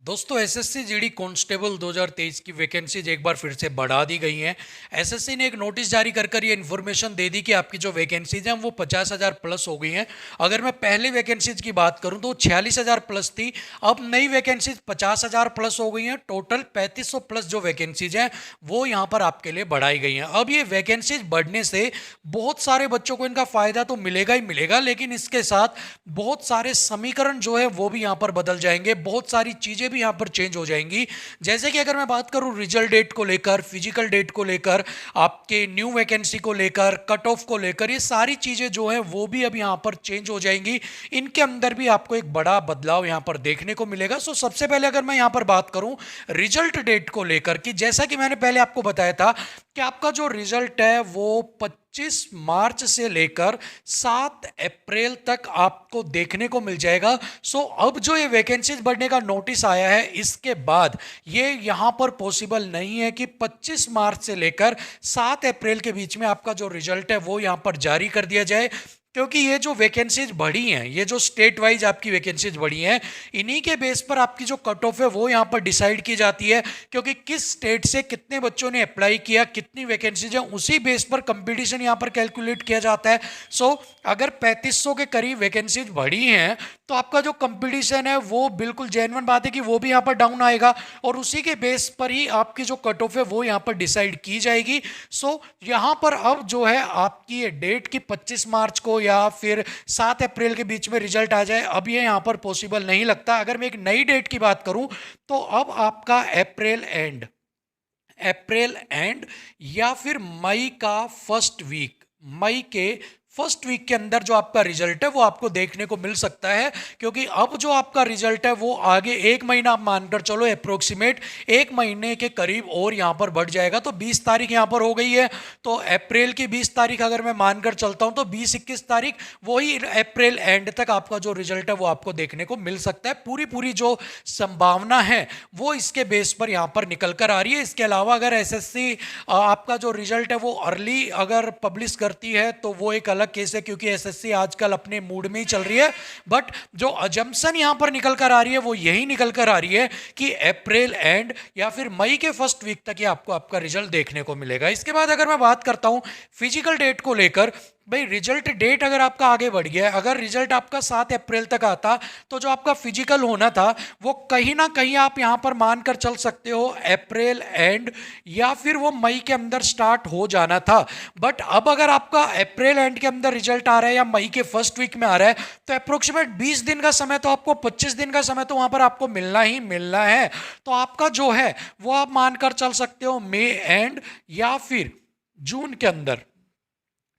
दोस्तों SSC GD constable 2023 की vacancies एक बार फिर से बढ़ा दी गई हैं। एसएससी ने एक नोटिस जारी कर ये इन्फॉर्मेशन दे दी कि आपकी जो वैकेंसीज हैं वो 50,000 प्लस हो गई हैं। अगर मैं पहले वैकेंसीज की बात करूं तो 46,000 प्लस थी, अब नई वैकेंसीज 50,000 प्लस हो गई हैं। टोटल 3500 प्लस जो वैकेंसीज हैं वो यहाँ पर आपके लिए बढ़ाई गई हैं। अब ये वैकेंसीज बढ़ने से बहुत सारे बच्चों को इनका फायदा तो मिलेगा ही मिलेगा, लेकिन इसके साथ बहुत सारे समीकरण जो है वो भी यहाँ पर बदल जाएंगे, बहुत सारी चीजें भी यहां पर चेंज हो जाएंगी। जैसे कि अगर मैं बात करूं रिजल्ट डेट को लेकर, फिजिकल डेट को लेकर, आपके न्यू वैकेंसी को लेकर, कट ऑफ को लेकर, ये सारी चीजें जो है वो भी अब यहां पर चेंज हो जाएंगी। इनके अंदर भी आपको एक बड़ा बदलाव यहां पर देखने को मिलेगा। सो सबसे पहले अगर मैं यहां पर बात करूं रिजल्ट डेट को लेकर, कि जैसा कि मैंने पहले आपको बताया था कि आपका जो रिजल्ट है वो 25 मार्च से लेकर 7 अप्रैल तक आपको देखने को मिल जाएगा। सो अब जो ये वैकेंसीज बढ़ने का नोटिस आया है, इसके बाद ये यहां पर पॉसिबल नहीं है कि 25 मार्च से लेकर 7 अप्रैल के बीच में आपका जो रिजल्ट है वो यहां पर जारी कर दिया जाए, क्योंकि ये जो वैकेंसीज बढ़ी हैं, ये जो स्टेट वाइज आपकी वैकेंसीज बढ़ी हैं, इन्हीं के बेस पर आपकी जो कट ऑफ है वो यहाँ पर डिसाइड की जाती है। क्योंकि किस स्टेट से कितने बच्चों ने अप्लाई किया, कितनी वैकेंसीज है, उसी बेस पर कंपटीशन यहाँ पर कैलकुलेट किया जाता है। सो अगर 3500 के करीब वैकेंसीज बढ़ी हैं तो आपका जो कंपटीशन है वो बिल्कुल जेन्युइन बात है कि वो भी यहाँ पर डाउन आएगा, और उसी के बेस पर ही आपकी जो कट ऑफ है वो यहाँ पर डिसाइड की जाएगी। सो यहाँ पर अब जो है आपकी ये डेट की 25 मार्च को या फिर 7 अप्रैल के बीच में रिजल्ट आ जाए, अब ये यहां पर पॉसिबल नहीं लगता। अगर मैं एक नई डेट की बात करूं तो अब आपका अप्रैल एंड या फिर मई का फर्स्ट वीक, मई के फर्स्ट वीक के अंदर जो आपका रिजल्ट है वो आपको देखने को मिल सकता है। क्योंकि अब जो आपका रिजल्ट है वो आगे एक महीना आप मानकर चलो, अप्रोक्सीमेट एक महीने के करीब और यहां पर बढ़ जाएगा। तो 20 तारीख यहां पर हो गई है, तो अप्रैल की 20 तारीख अगर मैं मानकर चलता हूं तो 20-21 तारीख वही अप्रैल एंड तक आपका जो रिजल्ट है वो आपको देखने को मिल सकता है। पूरी जो संभावना है वो इसके बेस पर यहां पर निकल कर आ रही है। इसके अलावा अगर एसएससी आपका जो रिजल्ट है वो अर्ली अगर पब्लिश करती है तो वो एक अलग केस है, क्योंकि एसएससी आजकल अपने मूड में ही चल रही है। बट जो अजम्पशन यहां पर निकल कर आ रही है वो यही निकल कर आ रही है कि अप्रैल एंड या फिर मई के फर्स्ट वीक तक ही आपको आपका रिजल्ट देखने को मिलेगा। इसके बाद अगर मैं बात करता हूं फिजिकल डेट को लेकर, भाई रिजल्ट डेट अगर आपका आगे बढ़ गया है, अगर रिजल्ट आपका 7 अप्रैल तक आता तो जो आपका फिजिकल होना था वो कहीं ना कहीं आप यहां पर मानकर चल सकते हो अप्रैल एंड या फिर वो मई के अंदर स्टार्ट हो जाना था। बट अब अगर आपका अप्रैल एंड के अंदर रिजल्ट आ रहा है या मई के फर्स्ट वीक में आ रहा है तो अप्रोक्सीमेट 20 दिन का समय तो आपको, 25 दिन का समय तो वहां पर आपको मिलना ही मिलना है। तो आपका जो है वो आप मानकर चल सकते हो मई एंड या फिर जून के अंदर,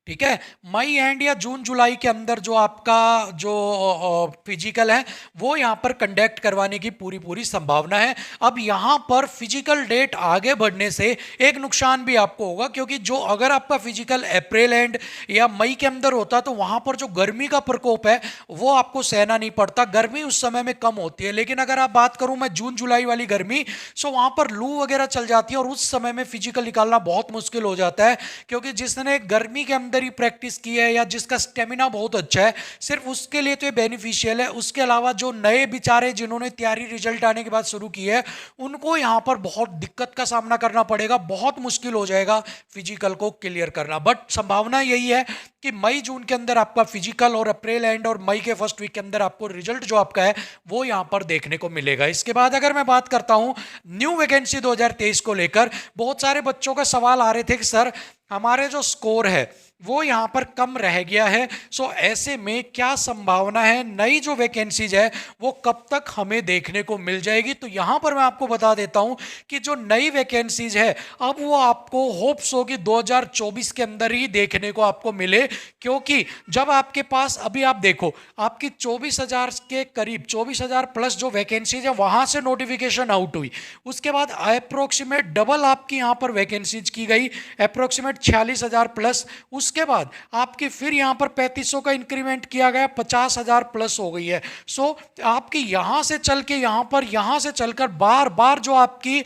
ठीक है, मई एंड या जून जुलाई के अंदर जो आपका जो फिजिकल है वो यहां पर कंडक्ट करवाने की पूरी संभावना है। अब यहां पर फिजिकल डेट आगे बढ़ने से एक नुकसान भी आपको होगा, क्योंकि जो अगर आपका फिजिकल अप्रैल एंड या मई के अंदर होता तो वहां पर जो गर्मी का प्रकोप है वो आपको सहना नहीं पड़ता, गर्मी उस समय में कम होती है। लेकिन अगर आप बात करूं मैं जून जुलाई वाली गर्मी, सो वहां पर लू वगैरह चल जाती है और उस समय में फिजिकल निकालना बहुत मुश्किल हो जाता है। क्योंकि जिसने गर्मी के अंदर ही प्रैक्टिस की है या जिसका स्टेमिना बहुत अच्छा है, सिर्फ उसके लिए तो ये बेनिफिशियल है। उसके अलावा जो नए बेचारे जिन्होंने तैयारी रिजल्ट आने के बाद शुरू की है उनको यहां पर बहुत दिक्कत का सामना करना पड़ेगा, बहुत मुश्किल हो जाएगा फिजिकल को क्लियर करना। बट संभावना यही है कि मई जून के अंदर आपका फिजिकल और अप्रैल एंड और मई के फर्स्ट वीक के अंदर आपको रिजल्ट जो आपका है वो यहां पर देखने को मिलेगा। इसके बाद अगर मैं बात करता हूं न्यू वैकेंसी 2023 को लेकर, बहुत सारे बच्चों का सवाल आ रहे थे कि सर हमारे जो स्कोर है वो यहां पर कम रह गया है, सो ऐसे में क्या संभावना है नई जो वैकेंसीज है वो कब तक हमें देखने को मिल जाएगी। तो यहां पर मैं आपको बता देता हूं कि जो नई वैकेंसीज है अब वो आपको होप्स हो कि 2024 के अंदर ही देखने को आपको मिले। क्योंकि जब आपके पास अभी आप देखो आपकी 24,000 के करीब, 24,000 प्लस जो वैकेंसीज है वहां से नोटिफिकेशन आउट हुई, उसके बाद अप्रोक्सीमेट डबल आपकी यहां पर वैकेंसीज की गई, अप्रोक्सीमेट 46,000 प्लस। उसके बाद आपकी फिर यहां पर 3500 का इंक्रीमेंट किया गया, 50,000 प्लस हो गई है। सो आपकी यहां से चल के यहां से चलकर बार बार जो आपकी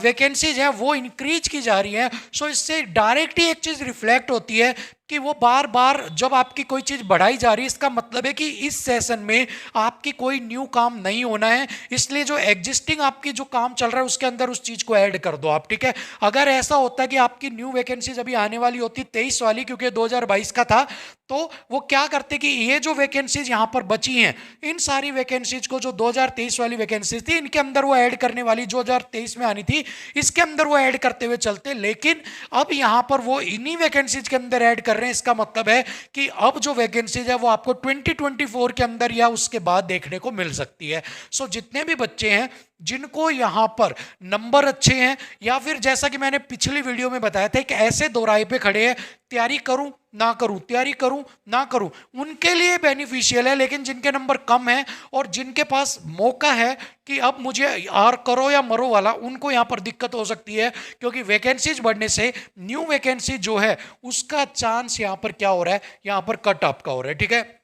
वैकेंसीज है वो इंक्रीज की जा रही है। सो इससे डायरेक्ट ही एक चीज रिफ्लेक्ट होती है कि वो बार बार जब आपकी कोई चीज़ बढ़ाई जा रही है, इसका मतलब है कि इस सेशन में आपकी कोई न्यू काम नहीं होना है, इसलिए जो एग्जिस्टिंग आपकी जो काम चल रहा है उसके अंदर उस चीज़ को ऐड कर दो आप, ठीक है। अगर ऐसा होता है कि आपकी न्यू वैकेंसीज अभी आने वाली होती 23 वाली, क्योंकि 2022 का था, तो वो क्या करते कि ये जो वैकेंसीज यहाँ पर बची हैं, इन सारी वैकेंसीज को, जो 2023 वाली वैकेंसीज थी, इनके अंदर वो ऐड करने वाली, जो 2023 में आनी थी इसके अंदर वो ऐड करते हुए चलते। लेकिन अब यहाँ पर वो इन्हीं वैकेंसीज के अंदर ऐड कर रहे हैं। इसका मतलब है कि अब जो वैकेंसीज है वो आपको 2024 के अंदर या उसके बाद देखने को मिल सकती है। सो जितने भी बच्चे हैं जिनको यहाँ पर नंबर अच्छे हैं, या फिर जैसा कि मैंने पिछली वीडियो में बताया था कि ऐसे दो राय पे खड़े हैं, तैयारी करूं ना करूं, तैयारी करूं ना करूं, उनके लिए बेनिफिशियल है। लेकिन जिनके नंबर कम है और जिनके पास मौका है कि अब मुझे आर करो या मरो वाला, उनको यहाँ पर दिक्कत हो सकती है, क्योंकि वैकेंसीज बढ़ने से न्यू वैकेंसी जो है उसका चांस यहाँ पर क्या हो रहा है, यहाँ पर कट ऑफ का हो रहा है, ठीक है।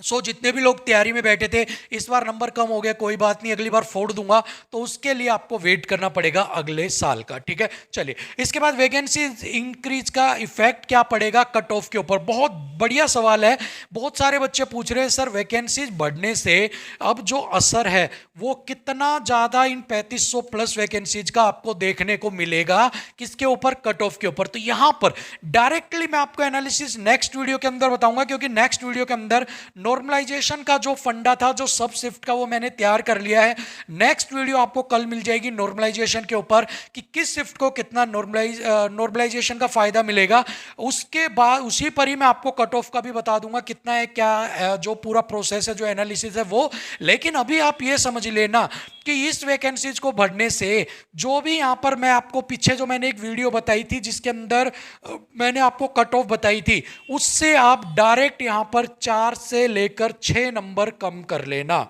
सो जितने भी लोग तैयारी में बैठे थे, इस बार नंबर कम हो गया, कोई बात नहीं, अगली बार फोड़ दूंगा, तो उसके लिए आपको वेट करना पड़ेगा अगले साल का, ठीक है। चलिए, इसके बाद वैकेंसी इंक्रीज का इफेक्ट क्या पड़ेगा कट ऑफ के ऊपर, बहुत बढ़िया सवाल है। बहुत सारे बच्चे पूछ रहे हैं सर वैकेंसीज बढ़ने से अब जो असर है वो कितना ज़्यादा इन 3500 प्लस वैकेंसीज का आपको देखने को मिलेगा, किसके ऊपर, कट ऑफ के ऊपर। तो यहाँ पर डायरेक्टली मैं आपको एनालिसिस नेक्स्ट वीडियो के अंदर बताऊंगा, क्योंकि नेक्स्ट वीडियो के अंदर नॉर्मलाइजेशन का जो फंडा था, जो सब शिफ्ट का, वो मैंने तैयार कर लिया है। नेक्स्ट वीडियो आपको कल मिल जाएगी नॉर्मलाइजेशन के ऊपर, कि किस शिफ्ट को कितना नॉर्मलाइजेशन का फायदा मिलेगा। उसके बाद उसी पर ही मैं आपको कट ऑफ का भी बता दूंगा कितना है, क्या जो पूरा प्रोसेस है, जो एनालिसिस है वो। लेकिन अभी आप ये समझ लेना कि इस वैकेंसीज को बढ़ने से जो भी यहाँ पर मैं आपको पीछे जो मैंने एक वीडियो बताई थी जिसके अंदर मैंने आपको कट ऑफ बताई थी, उससे आप डायरेक्ट यहाँ पर 4 से लेकर 6 नंबर कम कर लेना,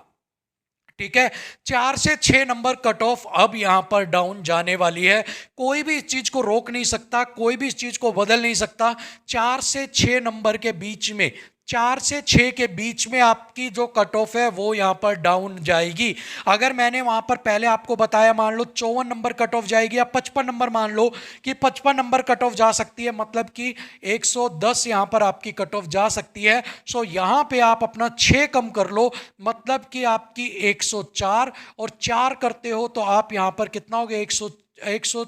ठीक है। 4 से 6 नंबर कट ऑफ अब यहां पर डाउन जाने वाली है। कोई भी इस चीज को रोक नहीं सकता, कोई भी इस चीज को बदल नहीं सकता। 4 से 6 नंबर के बीच में, 4 से 6 के बीच में आपकी जो कट ऑफ है वो यहां पर डाउन जाएगी। अगर मैंने वहां पर पहले आपको बताया, मान लो 54 नंबर कट ऑफ जाएगी, या 55 नंबर, मान लो कि 55 नंबर कट ऑफ जा सकती है, मतलब कि 110 यहां पर आपकी कट ऑफ जा सकती है। सो यहां पे आप अपना 6 कम कर लो, मतलब कि आपकी 104, और 4 करते हो तो आप यहां पर कितना हो गया, 100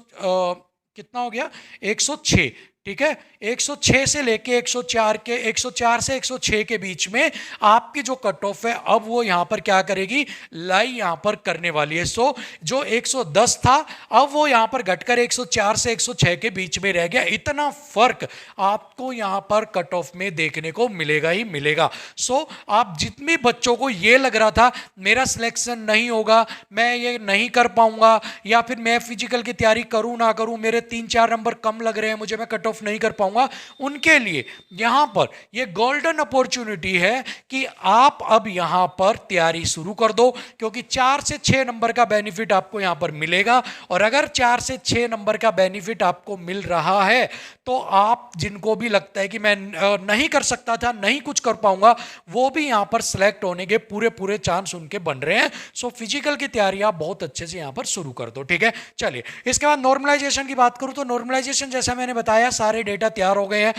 कितना हो गया, 106, ठीक है। 106 से लेके 104 के, 104 से 106 के बीच में आपकी जो कट ऑफ है अब वो यहां पर क्या करेगी, लाई यहां पर करने वाली है। सो जो 110 था अब वो यहां पर घटकर 104 से 106 के बीच में रह गया। इतना फर्क आपको यहां पर कट ऑफ में देखने को मिलेगा ही मिलेगा। सो आप जितने बच्चों को ये लग रहा था मेरा सिलेक्शन नहीं होगा, मैं ये नहीं कर पाऊंगा, या फिर मैं फिजिकल की तैयारी करूं ना करूं, मेरे 3-4 नंबर कम लग रहे हैं, मुझे मैं कट ऑफ नहीं कर पाऊंगा, उनके लिए यहां पर ये गोल्डन अपॉर्चुनिटी है कि आप अब यहां पर तैयारी शुरू कर दो, क्योंकि 4 से 6 नंबर का बेनिफिट आपको यहां पर मिलेगा। और अगर 4 से 6 नंबर का बेनिफिट आपको मिल रहा है तो आप, जिनको भी लगता है कि मैं नहीं कर सकता था, नहीं कुछ कर पाऊंगा, वो भी यहां पर सिलेक्ट होने के पूरे पूरे चांस उनके बन रहे हैं। सो फिजिकल की तैयारी आप बहुत अच्छे से यहां पर शुरू कर दो, ठीक है। चलिए, इसके बाद नॉर्मलाइजेशन की बात करूं तो नॉर्मलाइजेशन, जैसा मैंने बताया, सारे डेटा तैयार हो गए हैं,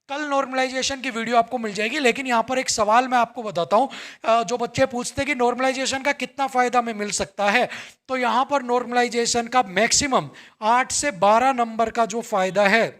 कल नॉर्मलाइजेशन की वीडियो आपको मिल जाएगी। लेकिन यहां पर एक सवाल मैं आपको बताता हूं, जो बच्चे पूछते हैं कि नॉर्मलाइजेशन का कितना फायदा हमें मिल सकता है, तो यहां पर नॉर्मलाइजेशन का मैक्सिमम 8 से 12 नंबर का जो फायदा है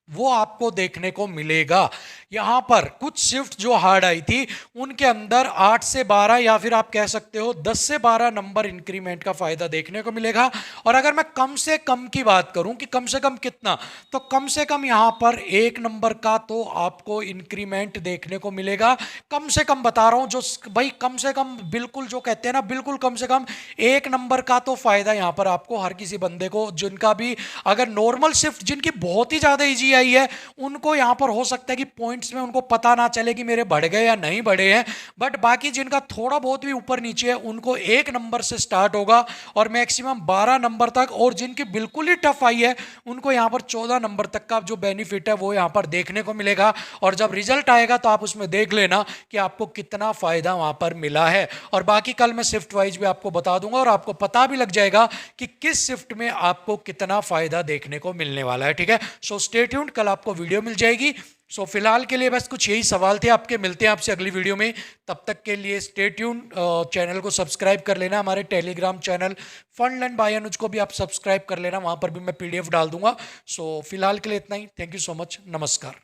वो आपको देखने को मिलेगा। यहां पर कुछ शिफ्ट जो हार्ड आई थी उनके अंदर 8 से 12, या फिर आप कह सकते हो 10 से 12 नंबर इंक्रीमेंट का फायदा देखने को मिलेगा। और अगर मैं कम से कम की बात करूं कि कम से कम कितना, तो कम से कम यहां पर 1 नंबर का तो आपको इंक्रीमेंट देखने को मिलेगा। कम से कम बता रहा हूं, जो भाई कम से कम, बिल्कुल जो कहते हैं ना, बिल्कुल कम से कम 1 नंबर का तो फायदा यहां पर आपको हर किसी बंदे को, जिनका भी अगर नॉर्मल शिफ्ट जिनकी बहुत ही ज्यादा इजी आई है, उनको यहां पर हो सकता है कि पॉइंट्स में उनको पता ना चले कि मेरे बढ़ गए या नहीं बढ़े हैं। बट बाकी जिनका थोड़ा बहुत भी ऊपर नीचे है उनको 1 नंबर से स्टार्ट होगा और मैक्सिमम 12 नंबर तक, और जिनकी बिल्कुल ही टफ आई है उनको यहां पर 14 नंबर तक का जो बेनिफिट है वो यहां पर देखने को मिलेगा। और जब रिजल्ट आएगा तो आप उसमें देख लेना कि आपको कितना फायदा वहां पर मिला है। और बाकी कल मैं शिफ्ट वाइज भी आपको बता दूंगा और आपको पता भी लग जाएगा कि किस शिफ्ट में आपको कितना फायदा देखने को मिलने वाला है, ठीक है। सो स्टे ट्यून्ड, कल आपको वीडियो मिल जाएगी। सो फिलहाल के लिए बस कुछ यही सवाल थे आपके। मिलते हैं आपसे अगली वीडियो में, तब तक के लिए स्टे ट्यून। चैनल को सब्सक्राइब कर लेना, हमारे Telegram channel fund learn by Anuj को भी आप सब्सक्राइब कर लेना, वहाँ पर भी मैं PDF डाल दूंगा। सो फिलहाल के लिए इतना ही। थैंक यू सो मच, नमस्कार।